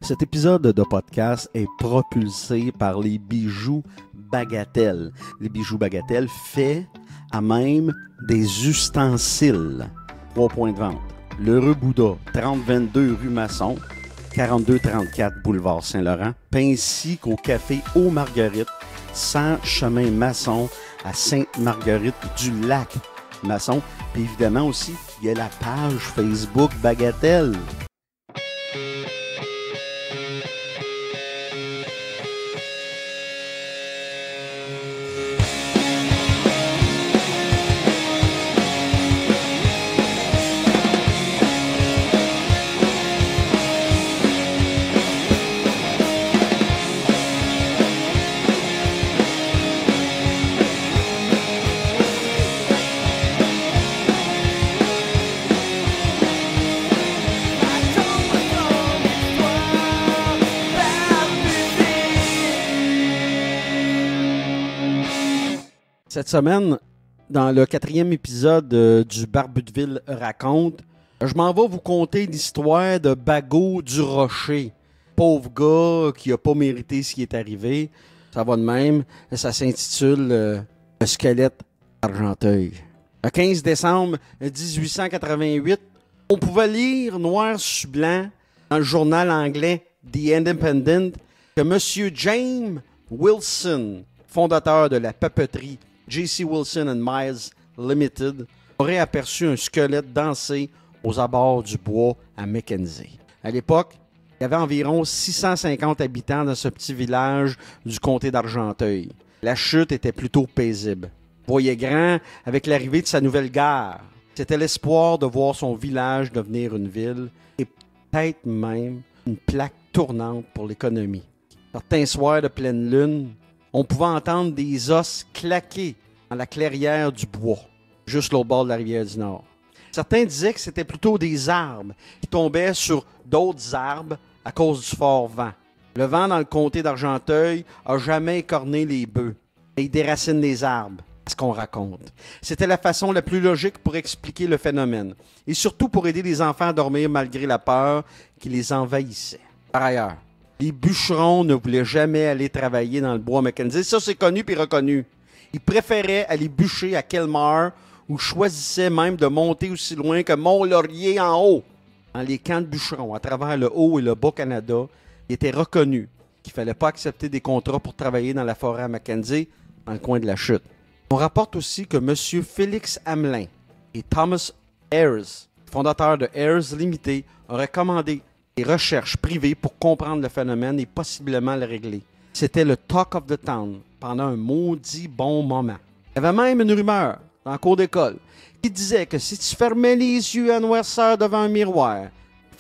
Cet épisode de podcast est propulsé par les bijoux Bagatelle. Les bijoux Bagatelle faits à même des ustensiles. 3 points de vente. L'Heureux Bouddha, 3022 rue Masson, 4234 boulevard Saint-Laurent, ainsi qu'au café Aux Marguerites, 100 chemin Masson à Sainte-Marguerite-du-Lac Masson. Puis évidemment aussi, il y a la page Facebook Bagatelle. Cette semaine, dans le 4e épisode du Barbudeville raconte, je m'en vais vous conter l'histoire de Bagot du Rocher. Pauvre gars qui n'a pas mérité ce qui est arrivé. Ça va de même. Ça s'intitule Le squelette d'Argenteuil. Le 15 décembre 1888, on pouvait lire noir sur blanc dans le journal anglais The Independent que M. James Wilson, fondateur de la papeterie J.C. Wilson and Miles Limited, aurait aperçu un squelette danser aux abords du bois à Mackenzie. À l'époque, il y avait environ 650 habitants dans ce petit village du comté d'Argenteuil. La chute était plutôt paisible. Voyait grand avec l'arrivée de sa nouvelle gare. C'était l'espoir de voir son village devenir une ville et peut-être même une plaque tournante pour l'économie. Certains soirs de pleine lune, on pouvait entendre des os claquer dans la clairière du bois, juste au bord de la rivière du Nord. Certains disaient que c'était plutôt des arbres qui tombaient sur d'autres arbres à cause du fort vent. Le vent dans le comté d'Argenteuil a jamais écorné les bœufs, mais il déracine les arbres, c'est ce qu'on raconte. C'était la façon la plus logique pour expliquer le phénomène, et surtout pour aider les enfants à dormir malgré la peur qui les envahissait. Par ailleurs, les bûcherons ne voulaient jamais aller travailler dans le bois Mackenzie. Ça, c'est connu puis reconnu. Ils préféraient aller bûcher à Kelmar ou choisissaient même de monter aussi loin que Mont-Laurier en haut. Dans les camps de bûcherons, à travers le Haut et le Bas-Canada, il était reconnu qu'il ne fallait pas accepter des contrats pour travailler dans la forêt à Mackenzie, dans le coin de la chute. On rapporte aussi que M. Félix Hamelin et Thomas Ayres, fondateurs de Ayres Limited, auraient commandé des recherches privées pour comprendre le phénomène et possiblement le régler. C'était le talk of the town pendant un maudit bon moment. Il y avait même une rumeur dans la cour d'école qui disait que si tu fermais les yeux à noirceur devant un miroir, il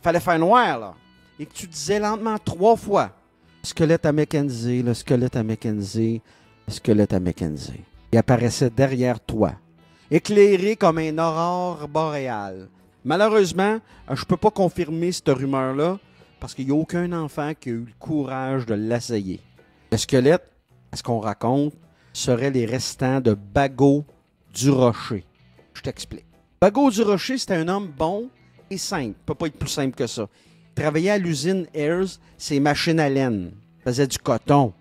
fallait faire noir, là, et que tu disais lentement 3 fois « Squelette à Mackenzie, le squelette à Mackenzie, le squelette à Mackenzie ». Il apparaissait derrière toi, éclairé comme un aurore boréale. Malheureusement, je ne peux pas confirmer cette rumeur-là parce qu'il n'y a aucun enfant qui a eu le courage de l'essayer. Le squelette, à ce qu'on raconte, serait les restants de Bagot du Rocher. Je t'explique. Bagot du Rocher, c'était un homme bon et simple. Il ne peut pas être plus simple que ça. Il travaillait à l'usine Ayres, ses machines à laine. Il faisait du coton.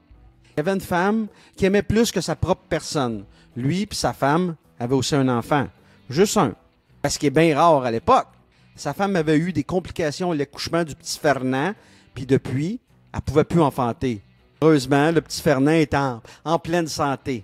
Il y avait une femme qui aimait plus que sa propre personne. Lui et sa femme avaient aussi un enfant. Juste un. Parce qu'il est bien rare à l'époque. Sa femme avait eu des complications à l'accouchement du petit Fernand, puis depuis, elle ne pouvait plus enfanter. Heureusement, le petit Fernand est en pleine santé.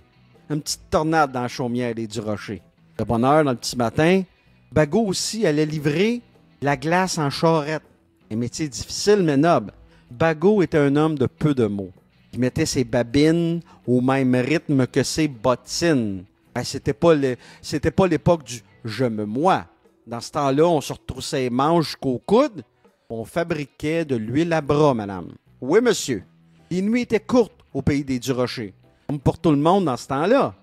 Une petite tornade dans la chaumière des du Rocher. De bonne heure, dans le petit matin, Bagot aussi allait livrer la glace en charrette. Un métier difficile mais noble. Bagot était un homme de peu de mots. Il mettait ses babines au même rythme que ses bottines. C'était pas l'époque du « je me mois ». Dans ce temps-là, on se retroussait les manches jusqu'au coude. On fabriquait de l'huile à bras, madame. Oui, monsieur. Les nuits étaient courtes au pays des Du-Rocher. Comme pour tout le monde dans ce temps-là.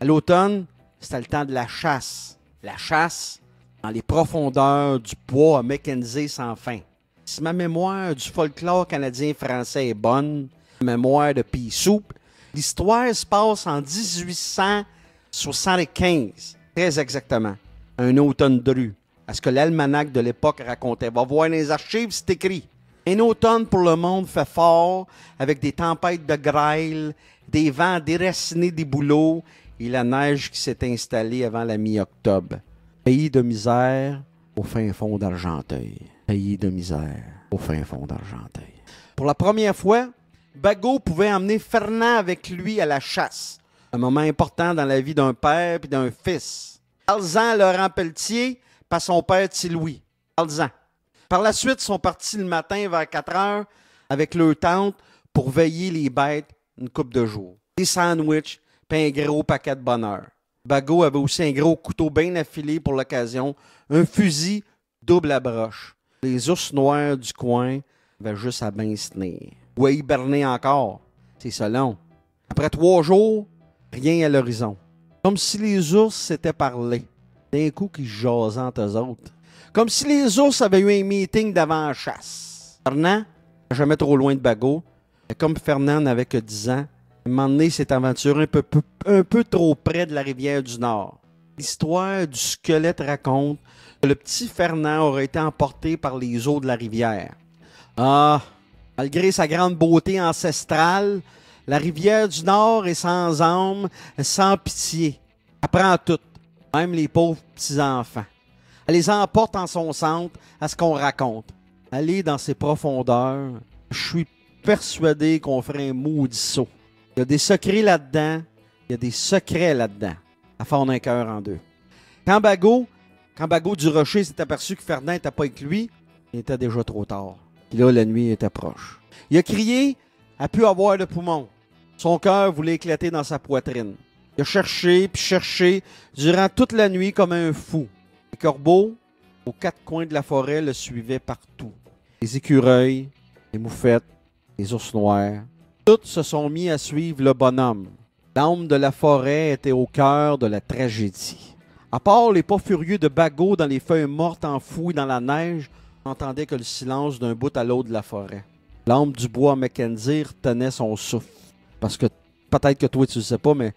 À l'automne, c'était le temps de la chasse. La chasse dans les profondeurs du bois à Mackenzie sans fin. Si ma mémoire du folklore canadien-français est bonne, ma mémoire de Pea Soup, l'histoire se passe en 1875, très exactement. Un automne dru, à ce que l'almanach de l'époque racontait. Va voir les archives, c'est écrit. Un automne pour le monde fait fort, avec des tempêtes de grêle, des vents déracinés des bouleaux et la neige qui s'est installée avant la mi-octobre. Pays de misère au fin fond d'Argenteuil. Pays de misère au fin fond d'Argenteuil. Pour la première fois, Bagot pouvait emmener Fernand avec lui à la chasse. Un moment important dans la vie d'un père et d'un fils. Parle-en Laurent Pelletier par son père Louis. Parle-en. Par la suite, ils sont partis le matin vers 4 heures avec leur tante pour veiller les bêtes une couple de jours. Des sandwichs puis un gros paquet de bonheur. Bagot avait aussi un gros couteau bien affilé pour l'occasion, un fusil double à broche. Les ours noirs du coin avaient juste à bien se tenir. Ou à hiberner encore. C'est ça long. Après 3 jours, rien à l'horizon. Comme si les ours s'étaient parlé. D'un coup qu'ils jasaient entre eux autres. Comme si les ours avaient eu un meeting d'avant-chasse. Fernand, jamais trop loin de Bagot, et comme Fernand n'avait que 10 ans, à un moment donné, s'est aventuré un peu trop près de la rivière du Nord. L'histoire du squelette raconte que le petit Fernand aurait été emporté par les eaux de la rivière. Ah, malgré sa grande beauté ancestrale, la rivière du Nord est sans âme, sans pitié. Elle prend tout, même les pauvres petits-enfants. Elle les emporte en son centre à ce qu'on raconte. Aller dans ses profondeurs, je suis persuadé qu'on ferait un maudit saut. Il y a des secrets là-dedans, il y a des secrets là-dedans, à fondre un cœur en deux. Quand Bagot du Rocher s'est aperçu que Fernand n'était pas avec lui, il était déjà trop tard. Puis là, la nuit était proche. Il a crié à pu avoir de poumons. Son cœur voulait éclater dans sa poitrine. Il a cherché puis cherché durant toute la nuit comme un fou. Les corbeaux, aux 4 coins de la forêt, le suivaient partout. Les écureuils, les moufettes, les ours noirs, tous se sont mis à suivre le bonhomme. L'âme de la forêt était au cœur de la tragédie. À part les pas furieux de Bagot dans les feuilles mortes enfouies dans la neige, on n'entendait que le silence d'un bout à l'autre de la forêt. L'âme du bois Mackenzie retenait son souffle. Parce que, peut-être que toi tu le sais pas, mais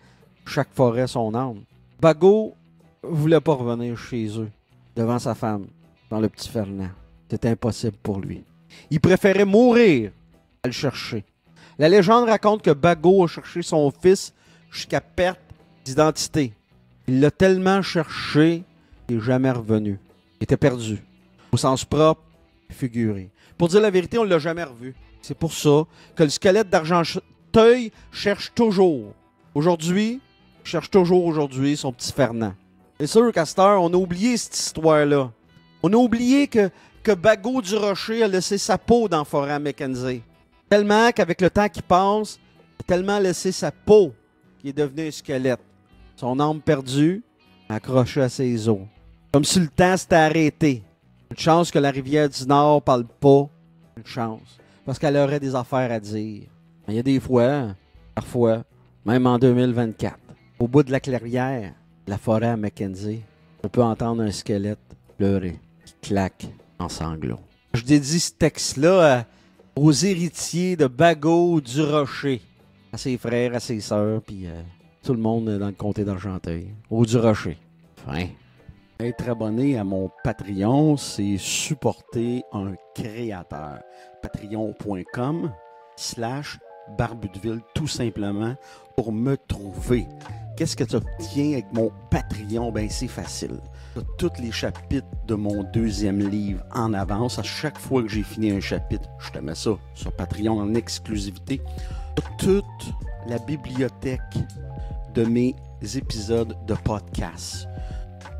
chaque forêt a son âme. Bagot voulait pas revenir chez eux, devant sa femme, dans le petit Fernand. C'était impossible pour lui. Il préférait mourir à le chercher. La légende raconte que Bagot a cherché son fils jusqu'à perte d'identité. Il l'a tellement cherché qu'il n'est jamais revenu. Il était perdu, au sens propre et figuré. Pour dire la vérité, on ne l'a jamais revu. C'est pour ça que le squelette d'Argenteuil cherche toujours. Aujourd'hui, son petit Fernand. C'est sûr qu'à cette heure, on a oublié cette histoire-là. On a oublié que Bagot du Rocher a laissé sa peau dans la forêt à Mackenzie. Tellement qu'avec le temps qui passe, il a tellement laissé sa peau qu'il est devenu un squelette. Son âme perdue, accrochée à ses os. Comme si le temps s'était arrêté. Une chance que la rivière du Nord parle pas. Une chance. Parce qu'elle aurait des affaires à dire. Il y a des fois, parfois, même en 2024, au bout de la clairière, la forêt à Mackenzie, on peut entendre un squelette pleurer, qui claque en sanglots. Je dédie ce texte-là aux héritiers de Bagot du Rocher, à ses frères, à ses sœurs, puis tout le monde dans le comté d'Argenteuil, au du Rocher. Fin. Être abonné à mon Patreon, c'est supporter un créateur. Patreon.com/Barbudeville, tout simplement, pour me trouver. Qu'est-ce que tu obtiens avec mon Patreon? Ben, c'est facile. Tu as tous les chapitres de mon 2e livre en avance. À chaque fois que j'ai fini un chapitre, je te mets ça sur Patreon en exclusivité. Toute la bibliothèque de mes épisodes de podcast,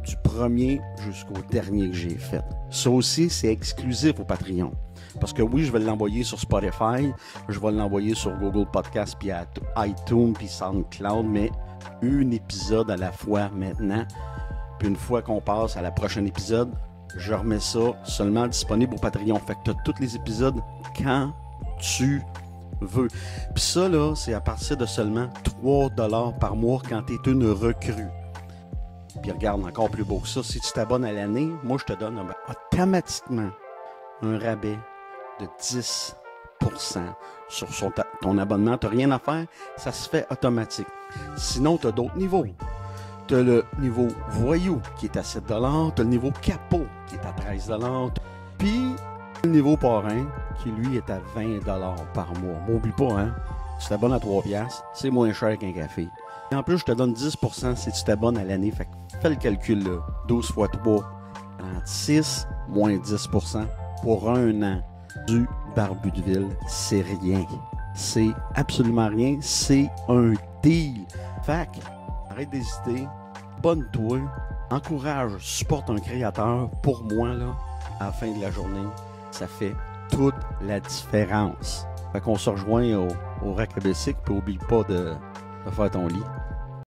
du premier jusqu'au dernier que j'ai fait. Ça aussi, c'est exclusif au Patreon. Parce que oui, je vais l'envoyer sur Spotify, je vais l'envoyer sur Google Podcast, puis iTunes, puis SoundCloud, mais un épisode à la fois maintenant. Puis une fois qu'on passe à la prochaine épisode, je remets ça seulement disponible au Patreon. Fait que tu as tous les épisodes quand tu veux. Puis ça, là, c'est à partir de seulement 3$ par mois quand tu es une recrue. Puis regarde, encore plus beau que ça, si tu t'abonnes à l'année, moi, je te donne automatiquement un rabais de 10% sur ton abonnement. Tu n'as rien à faire, ça se fait automatique. Sinon, tu as d'autres niveaux. Tu as le niveau voyou qui est à 7$, tu as le niveau capot qui est à 13$. Puis, Le niveau parrain, qui lui est à 20$ par mois. M'oublie pas, hein? Tu t'abonnes à 3$, c'est moins cher qu'un café. Et en plus, je te donne 10% si tu t'abonnes à l'année. Fait que fais le calcul là. 12 fois 3, 36, moins 10% pour un an du Barbu de Ville. C'est rien. C'est absolument rien. C'est un deal. Fait que, arrête d'hésiter. Abonne-toi. Encourage, supporte un créateur. Pour moi, là, à la fin de la journée, ça fait toute la différence. Fait qu'on se rejoint au Rack à Bicycle, puis oublie pas de faire ton lit.